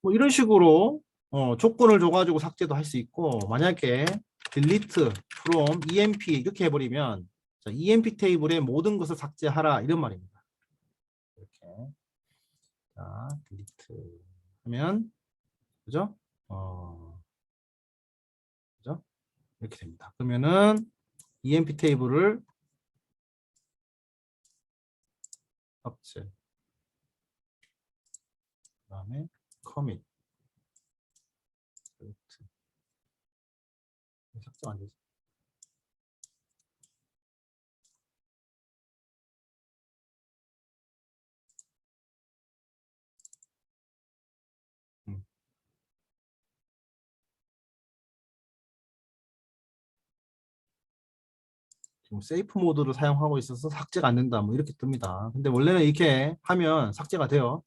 뭐 이런 식으로 조건을 줘가지고 삭제도 할 수 있고 만약에 delete from emp 이렇게 해버리면 자, emp 테이블의 모든 것을 삭제하라 이런 말입니다. 이렇게 자, delete 하면 그죠? 그죠? 이렇게 됩니다. 그러면은 emp 테이블을 삭제 그 다음에 commit 삭제 안 되지. 지금 세이프 모드를 사용하고 있어서 삭제가 안 된다. 뭐 이렇게 뜹니다. 근데 원래는 이렇게 하면 삭제가 돼요.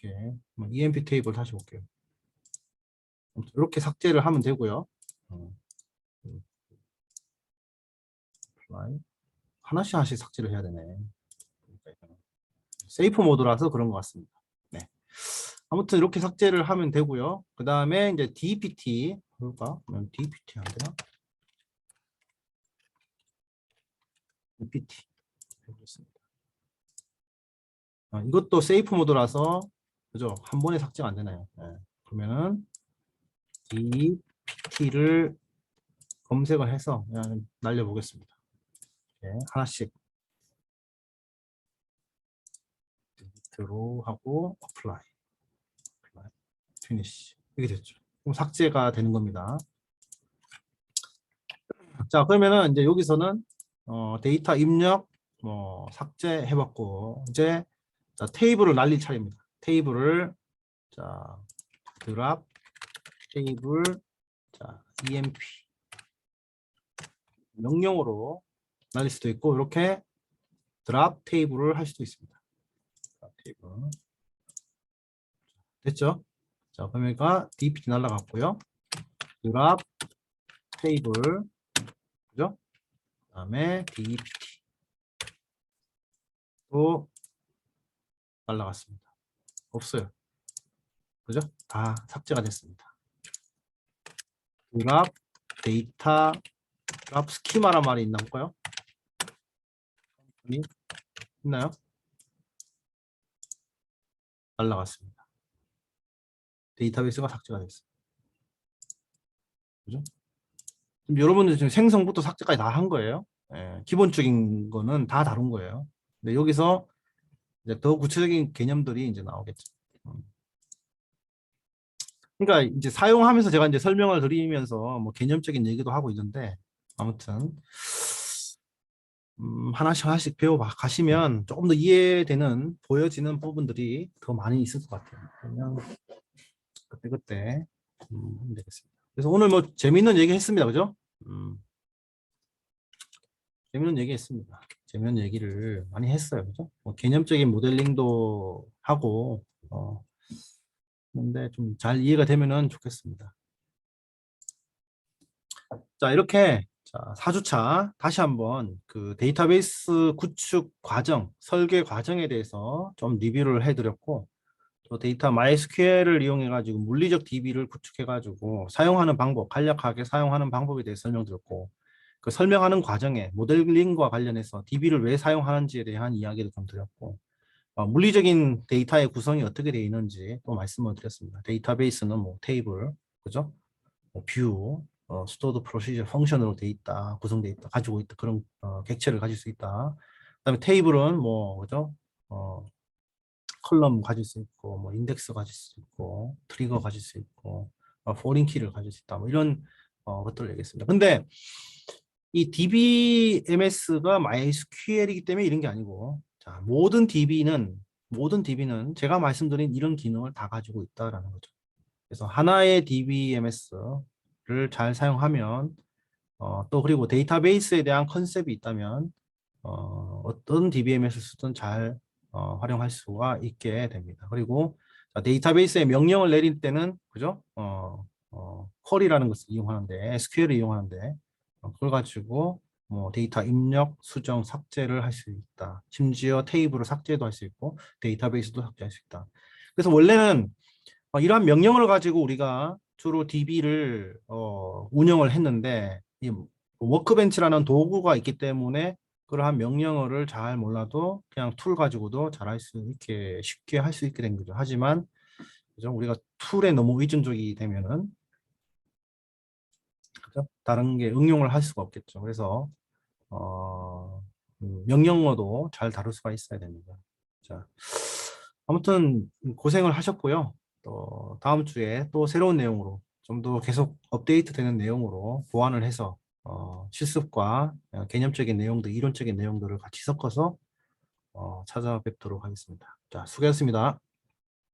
이렇게 emp 테이블 다시 볼게요. 이렇게 삭제를 하면 되고요. 하나씩 삭제를 해야 되네. 세이프 모드라서 그런 것 같습니다. 네. 아무튼 이렇게 삭제를 하면 되고요. 그 다음에 이제 DPT 볼까? DPT 안 되나? DPT 해보겠습니다. 이것도 세이프 모드라서 그죠? 한 번에 삭제가 안 되나요? 네. 그러면은 DPT를 검색을 해서 그냥 날려보겠습니다. 네, 하나씩 디리트로 하고 어플라이, 피니시 이렇게 됐죠. 그럼 삭제가 되는 겁니다. 자, 그러면은 이제 여기서는 데이터 입력 뭐 삭제해봤고 이제 자, 테이블을 날릴 차례입니다. 테이블을 자 드랍 테이블 자 emp 명령으로 날릴 수도 있고 이렇게 드랍 테이블을 할 수도 있습니다. 드랍 테이블 됐죠? 자, 그러니까 dpt 날라갔고요. 드랍 테이블 그죠? 그다음에 dpt 또 날라갔습니다. 없어요. 그죠? 다 삭제가 됐습니다. 드랍 데이터 드랍 스키마란 말이 있나 볼까요? 있나요? 날라갔습니다. 데이터베이스가 삭제가 됐어요. 그죠? 여러분들 지금 생성부터 삭제까지 다 한 거예요. 예, 기본적인 거는 다 다룬 거예요. 근데 여기서 이제 더 구체적인 개념들이 이제 나오겠죠. 그러니까 이제 사용하면서 제가 이제 설명을 드리면서 뭐 개념적인 얘기도 하고 있는데 아무튼 하나씩 하나씩 배워 가시면 조금 더 이해되는 보여지는 부분들이 더 많이 있을 것 같아요. 그냥 그때 하면 되겠습니다. 그래서 오늘 뭐 재밌는 얘기 했습니다, 그죠? 재밌는 얘기 했습니다. 재밌는 얘기를 많이 했어요, 그죠? 뭐 개념적인 모델링도 하고 근데 좀 잘 이해가 되면은 좋겠습니다. 자, 이렇게 자, 4주차 다시 한번 그 데이터베이스 구축 과정, 설계 과정에 대해서 좀 리뷰를 해드렸고 또 데이터 MySQL을 이용해 가지고 물리적 DB를 구축해 가지고 사용하는 방법, 간략하게 사용하는 방법에 대해 설명드렸고 그 설명하는 과정에 모델링과 관련해서 DB를 왜 사용하는지에 대한 이야기를 좀 드렸고 물리적인 데이터의 구성이 어떻게 되어 있는지 또 말씀을 드렸습니다. 데이터베이스는 뭐 테이블, 그죠? 뭐 뷰, 스토어드 프로시저 펑션으로 돼 있다, 구성돼 있다, 가지고 있다 그런 객체를 가질 수 있다. 그다음에 테이블은 뭐 그죠? 컬럼 가질 수 있고, 뭐 인덱스 가질 수 있고, 트리거 가질 수 있고, 포린 키를 가질 수 있다. 뭐 이런 것들을 얘기했습니다. 근데 이 DBMS가 MySQL이기 때문에 이런 게 아니고, 자, 모든 DB는 제가 말씀드린 이런 기능을 다 가지고 있다라는 거죠. 그래서 하나의 DBMS를 잘 사용하면 또 그리고 데이터베이스에 대한 컨셉이 있다면 어떤 DBMS를 쓰든 잘 활용할 수가 있게 됩니다. 그리고 데이터베이스에 명령을 내릴 때는 그죠? 쿼리라는 것을 이용하는데 SQL을 이용하는데 그걸 가지고 뭐 데이터 입력, 수정, 삭제를 할 수 있다. 심지어 테이블을 삭제도 할 수 있고 데이터베이스도 삭제할 수 있다. 그래서 원래는 이러한 명령을 가지고 우리가 주로 DB를 운영을 했는데 이 워크벤치라는 도구가 있기 때문에 그러한 명령어를 잘 몰라도 그냥 툴 가지고도 잘 할 수 있게 쉽게 할 수 있게 된 거죠. 하지만 그죠? 우리가 툴에 너무 의존적이 되면은 그죠? 다른 게 응용을 할 수가 없겠죠. 그래서 명령어도 잘 다룰 수가 있어야 됩니다. 자, 아무튼 고생을 하셨고요. 또 다음 주에 또 새로운 내용으로 좀 더 계속 업데이트되는 내용으로 보완을 해서 실습과 개념적인 내용들, 이론적인 내용들을 같이 섞어서 찾아뵙도록 하겠습니다. 자, 수고하셨습니다.